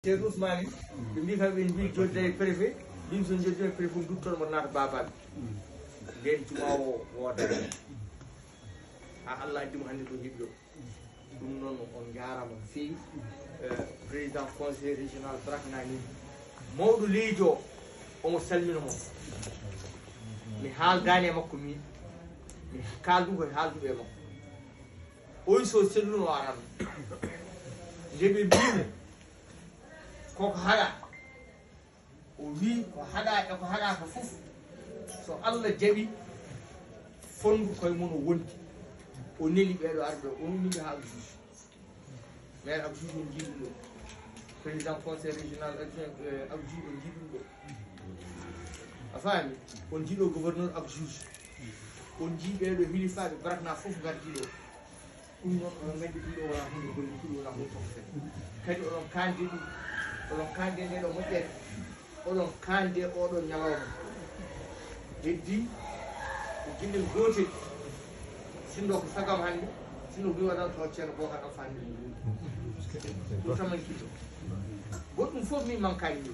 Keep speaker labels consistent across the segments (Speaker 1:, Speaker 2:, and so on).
Speaker 1: Cheikh Ousmane ɓe mbi kam ɓe mbi jodde e préfet ɗin so joddi e préfet duttoɗo mo naata babaɓe nden tuma o woodani ha Allah addimo hannde ɗo heeɓi ɗo ɗum noon on jarama no fewi président conseil régional Brakna ni mawɗo leydi o omo salmina mo mi haaldani e makko mi kaldu koye haalduɓe e makko oyi so selluno o arano nde ɓe mbimo koko haɗa o wi ko haɗa e ko haɗaka fof so Allah jaɓi fondu koye mum o wondi o neli ɓeɗo arɓe o ummiɓe ha juge maire Abdou Juge on jiiɗum ɗo président conseil régional Abdou Juge on jiiɗum ɗo a faami on jiiɗo gouverneur Abdou Juge on jii ɓeɗo hilifaɓe Brakna fof gardi ɗo ɗum noon onon gandi ɗum ɗo wona hunde golliɗum wona hunde fof kadi oɗon kandi ɗum oɗon kande nde ɗo moƴƴere oɗon kande oɗo ñalawma heddi ko guinɗel gotel sinno ko sagam hannde sinno wi waɗan to ceerno Bocar Alpha hannde ɗum tan mankiɗo goɗɗum fof min mankani ɗo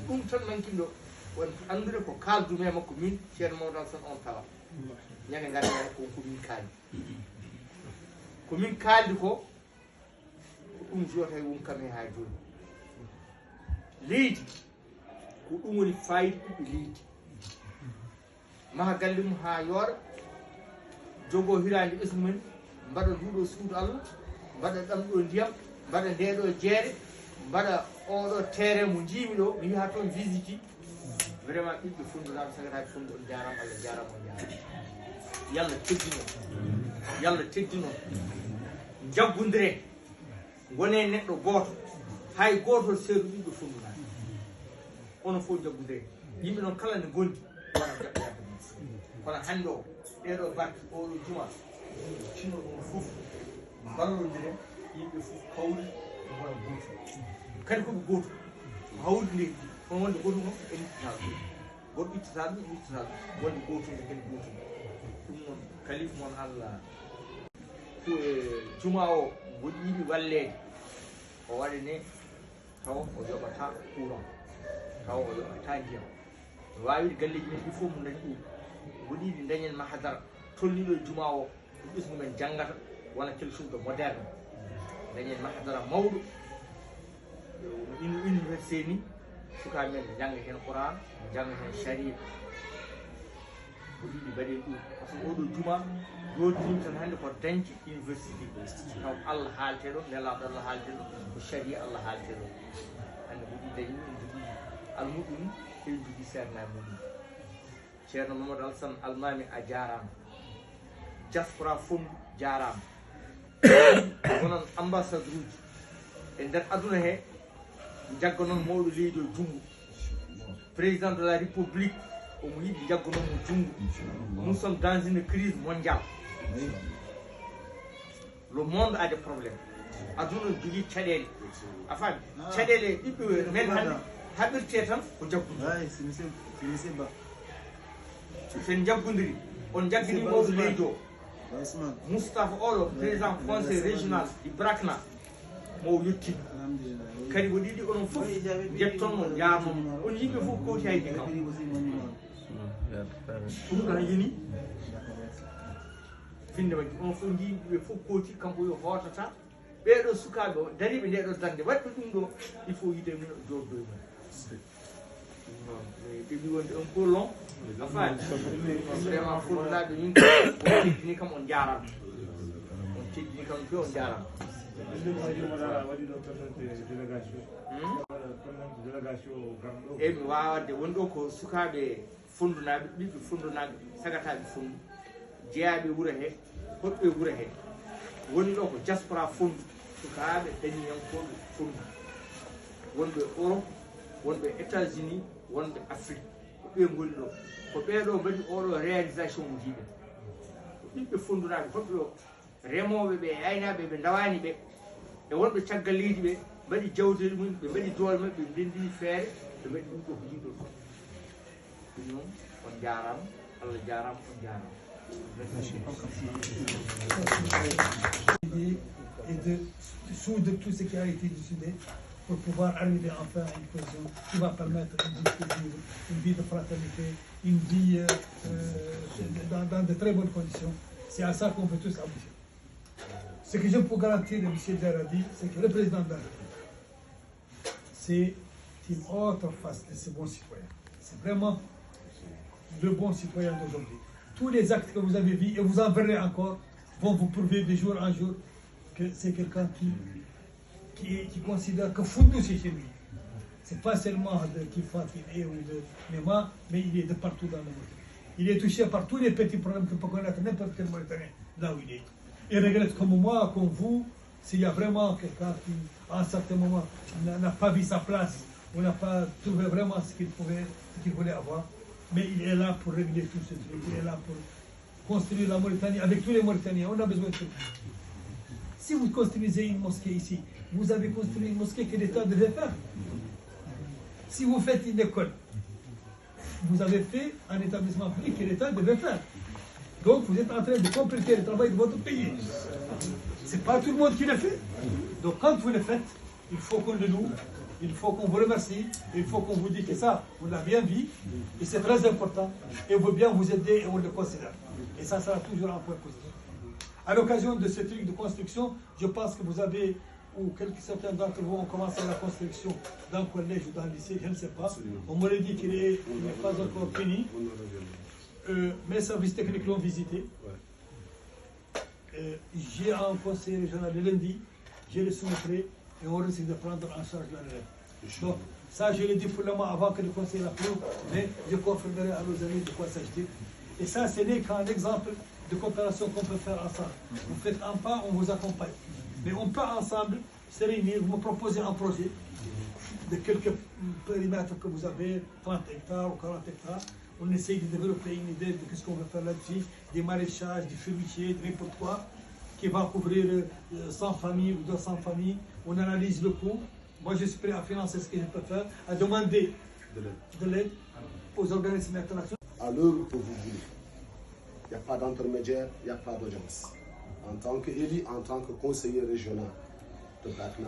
Speaker 1: ɗum tan mankiɗo won andude ko kaldume makko min ceerno Mamadou Alassane on tawa ñande nganndaa komin kaali komin kaaldi ko ɗum jota e won kam e ha joni leydi ko ɗum woni fayida ɓiɓɓe leydi maha galle mum ha yooɗa jogo hirande ɓesgu men mbaɗa nduɗo suudu Allah mbaɗa ɗam ɗo ndiyam mbaɗa ndeɗo jeere mbaɗa oɗo terrain mo jiimi ɗo mi yaha toon visite vraiment ɓiɓɓe funduraɓe sagataɓe fundu on jarama Allah jarama on jarama yallah teddino yallah teddino jaggodiren gone neɗɗo goto hay gotol seedu ɓiɓɓe fundunaɓe onon fof jaggodiren yimɓe noon kala nde gondi wona jaɓɓeyade kono hannde o ɗeɗo barke oɗo juma tino ɗum fof ballodiren yimɓe fof kawri wona goto kadi koɓe goto hawdi nde on wonde goto noon en ittataɗum goto ittata ɗum ittata ɗum wonde goto nde kadi goto ɗum noon kalif moon Allah juma o goɗɗiɗi wallede o waɗa ne taw o yoɓata courant taw o yoɓata ndiyam o wawide galleji men ɗi fof mo dañi ɗum goɗɗiɗi dañen mahadara tolniɗo e juma o ɗum ɓesgu men janggata wona quelque chose de moderne dañen mahadara mawɗo ino université ni sukaɓe men ne jangga hen Qouran ne jangga hen sharia goɗɗiɗi mbaɗen ɗum par ce que oɗo juma jodinimi tan hannde ko dañde université taw Allah haalte ɗo nelaɗo Allah haalte ɗo ko sharia Allah haalte ɗo hannde goɗɗi dañi en jogui almuɗum en jogui sernaɓe muɗum ceerno Mamadou Alassane almami a jarama diaspora fondu jarama wonon ambassadeur uji e nder aduna he jagga noon mawɗo leydi o junggo président de la république omo yiɗi jaggonomo junggo nous sommes dans une crise mondiale le monde a des problèmes aduna jogui caɗele a faami caɗele ɓiɓɓe men hannde haɓirte tan ko jaggude sen jaggodiri on jaggini mawɗo leydi o Moustapha oɗo président conseil régional du Brakna mo yettino kadi ko ɗiɗi onon fof jettonmo jarnomo on yimɓe fof kowti haydi kam ɗum ɗon yini finde majji on fof jiiɓe fof kowti kanko yo hotata ɓeɗo sukaɓe o dariɓe ndeɗo darde waɗɓe ɗum ɗo il faut yide min o joddo e mum ɗeɓi wonde un peu long a faami vraiment fulnaɓe min on teddini kam on jarama on teddini kam fe on jarama eyi mi wawade woni ɗo ko sukaɓe fundunaɓe ɓiɓɓe fundunaɓe sagataɓe fundu jeeyaɓe wuuro he hoɗɓe wuuro he woni ɗo ko diaspora fondu sukaɓe dañiyankoɓe fondu wonɓe Europe wonɓe États-Unis wonɓe Afrique ko ɓe goni ɗo ko ɓeɗo mbaɗi oɗo réalisation mo jiiɗen ko ɓiɓɓe fundunaɓe hoɗɓe o remoɓe ɓe aynaɓe ɓe dawani ɓe e wonɓe caggal leydi ɓe mbaɗi jawtedi mumen ɓe mbaɗi doole mabɓe ɓe ndendini feere ɓe mbaɗi ɗum ɗo ko jiiɗo ɗum noon on jarama Allah jarama on jarama
Speaker 2: et de tout ce qui a été décidé pour pouvoir arriver enfin à une cohésion qui va permettre une vie de vivre, une vie de fraternité, une vie dans de très bonnes conditions. C'est à ça qu'on peut tous aboutir. Ce que je peux garantir, M. Djaradi, c'est que le président de la République, c'est une autre face de ce bon citoyen. C'est vraiment le bon citoyen d'aujourd'hui. Tous les actes que vous avez vus, et vous en verrez encore, vont vous prouver de jour en jour que c'est quelqu'un qui considère que Fundou c'est chez lui. C'est pas seulement de Kifati ou de Nema, mais il est de partout dans le monde. Il est touché par tous les petits problèmes que peut connaître n'importe quel Mauritanien là où il est. Il regrette comme moi, comme vous, s'il y a vraiment quelqu'un qui, à un certain moment, n'a pas vu sa place, ou n'a pas trouvé vraiment ce qu'il voulait avoir. Mais il est là pour régler tout ce truc. Il est là pour construire la Mauritanie avec tous les Mauritaniens. On a besoin de tout. Si vous construisez une mosquée ici, vous avez construit une mosquée que l'État devait faire. Si vous faites une école, vous avez fait un établissement public que l'État devait faire. Donc vous êtes en train de compliquer le travail de votre pays. Ce n'est pas tout le monde qui le fait. Donc quand vous le faites, il faut qu'on le loue, il faut qu'on vous remercie, il faut qu'on vous dise que ça, on l'a bien vu, et c'est très important, et on veut bien vous aider et on le considère. Et ça sera toujours un point positif. À l'occasion de ce truc de construction, je pense que vous avez, ou certains d'entre vous ont commencé la construction dans le collège ou dans le lycée, je ne sais pas. On m'aurait dit qu'il n'est pas encore fini. Mes services techniques l'ont visité. J'ai un conseil régional le lundi, je le soumettrai et on risque de prendre en charge la relève. Donc, ça, je l'ai dit pour le moment avant que le conseil l'approuve, mais je confirmerai à nos amis de quoi s'agit-il. Et ça, ce n'est qu'un exemple de coopération qu'on peut faire ensemble. Vous faites un pas, on vous accompagne. Mais on peut ensemble se réunir, vous me proposez un projet de quelques périmètres que vous avez, 30 hectares ou 40 hectares. On essaye de développer une idée de ce qu'on va faire là-dessus, des maraîchages, des fruitiers, de n'importe quoi, qui va couvrir 100 familles ou 200 familles. On analyse le coût. Moi, je suis prêt à financer ce que je peux faire, à demander de l'aide aux organismes internationaux.
Speaker 3: À l'heure que vous voulez. Il n'y a pas d'intermédiaire, il n'y a pas d'audience. En tant qu'élu, en tant que conseiller régional de Brakna,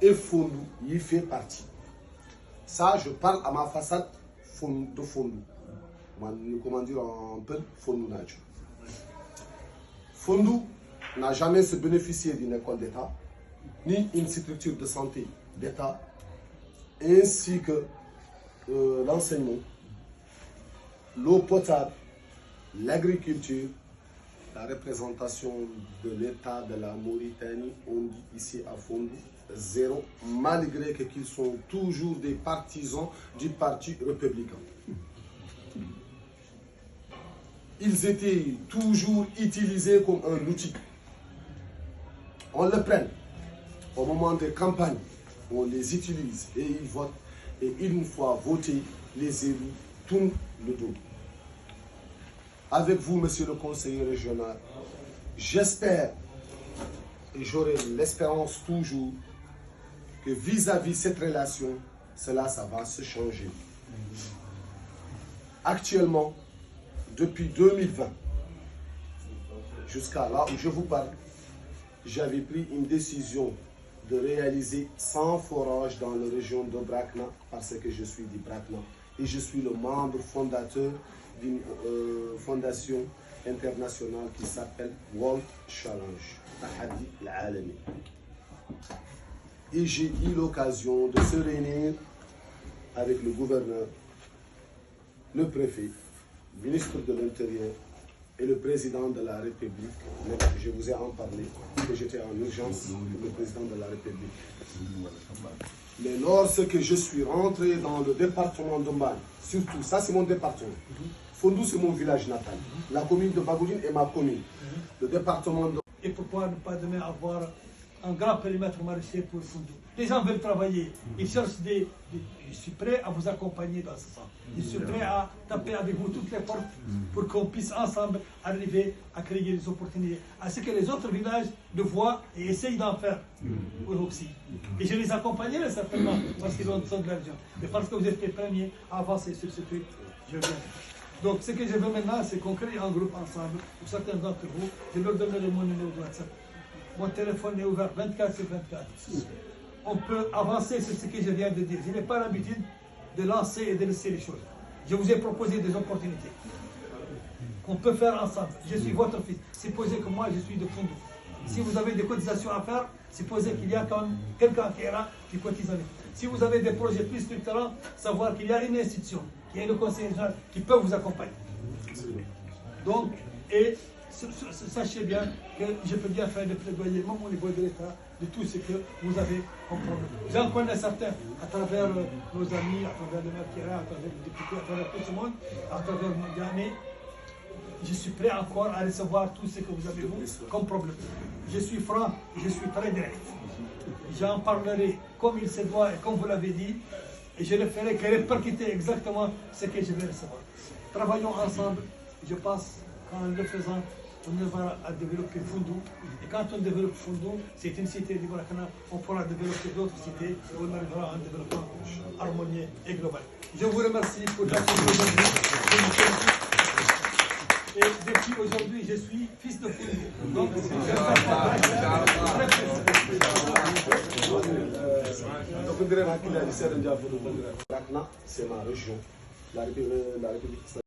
Speaker 3: et Fundou y fait partie. Ça, je parle à ma façade de Fundou. Comment dire un peu Fundou nature. Fundou n'a jamais se bénéficié d'une école d'État, ni une structure de santé d'État, ainsi que l'enseignement, l'eau potable, l'agriculture, la représentation de l'État de la Mauritanie, on dit ici à Fundou, zéro, malgré qu'ils sont toujours des partisans du Parti républicain. Ils étaient toujours utilisés comme un outil. On le prend au moment des campagnes, on les utilise et ils votent. Et une fois votés, les élus tournent le dos. Avec vous, monsieur le conseiller régional, j'espère et j'aurai l'espérance toujours que vis-à-vis de cette relation, ça va se changer. Actuellement, depuis 2020, jusqu'à là où je vous parle, j'avais pris une décision de réaliser 100 forages dans la région de Brakna parce que je suis du Brakna et je suis le membre fondateur d'une fondation internationale qui s'appelle World Challenge, Tahadi al-Alami. Et j'ai eu l'occasion de se réunir avec le gouverneur, le préfet, le ministre de l'Intérieur et le président de la République. Je vous ai en parlé, que j'étais en urgence avec le président de la République. Mais lorsque je suis rentré dans le département de Mbane, surtout, ça c'est mon département, Fundou c'est mon village natal, la commune de Bagoudine est ma commune, le département de...
Speaker 2: Et pourquoi ne pas demain avoir un grand périmètre maraîcher pour Fundou? Les gens veulent travailler, ils cherchent des... Je suis prêt à vous accompagner dans ce sens. Je suis prêt à taper avec vous toutes les portes pour qu'on puisse ensemble arriver à créer des opportunités, à ce que les autres villages le voient et essayent d'en faire eux aussi. Et je les accompagnerai certainement parce qu'ils ont besoin de l'argent. Mais parce que vous êtes les premiers à avancer sur ce truc, je viens. Donc ce que je veux maintenant, c'est qu'on crée un groupe ensemble, pour certains d'entre vous, je leur donnerai mon numéro de WhatsApp. Mon téléphone est ouvert 24 sur 24. on peut avancer sur ce que je viens de dire. Je n'ai pas l'habitude de lancer et de laisser les choses. Je vous ai proposé des opportunités qu'on peut faire ensemble. Je suis votre fils. Supposez que moi, je suis de Fondou. Si vous avez des cotisations à faire, supposez qu'il y a quand même quelqu'un qui est là, qui cotise avec. Si vous avez des projets plus structurants, savoir qu'il y a une institution, qui est le conseil général, qui peut vous accompagner. Donc, et sachez bien que je peux bien faire des plaidoyers, même au niveau de l'État, de tout ce que vous avez comme problème. J'en connais certains à travers nos amis, à travers le maire Kira, à travers les députés, à travers tout ce monde, à travers mon dernier. Je suis prêt encore à recevoir tout ce que vous avez vous comme problème. Je suis franc, je suis très direct. J'en parlerai comme il se doit et comme vous l'avez dit, et je ne ferai que répercuter exactement ce que je vais recevoir. Travaillons ensemble, je pense qu'en le faisant, on va développer Fondou. Et quand on développe Fondou, c'est une cité du Barakana, on pourra développer d'autres cités et on arrivera à un développement harmonieux et global. Je vous remercie pour l'accueil aujourd'hui. Et depuis aujourd'hui, je suis fils de Fondou. Donc,
Speaker 3: c'est ma région. La République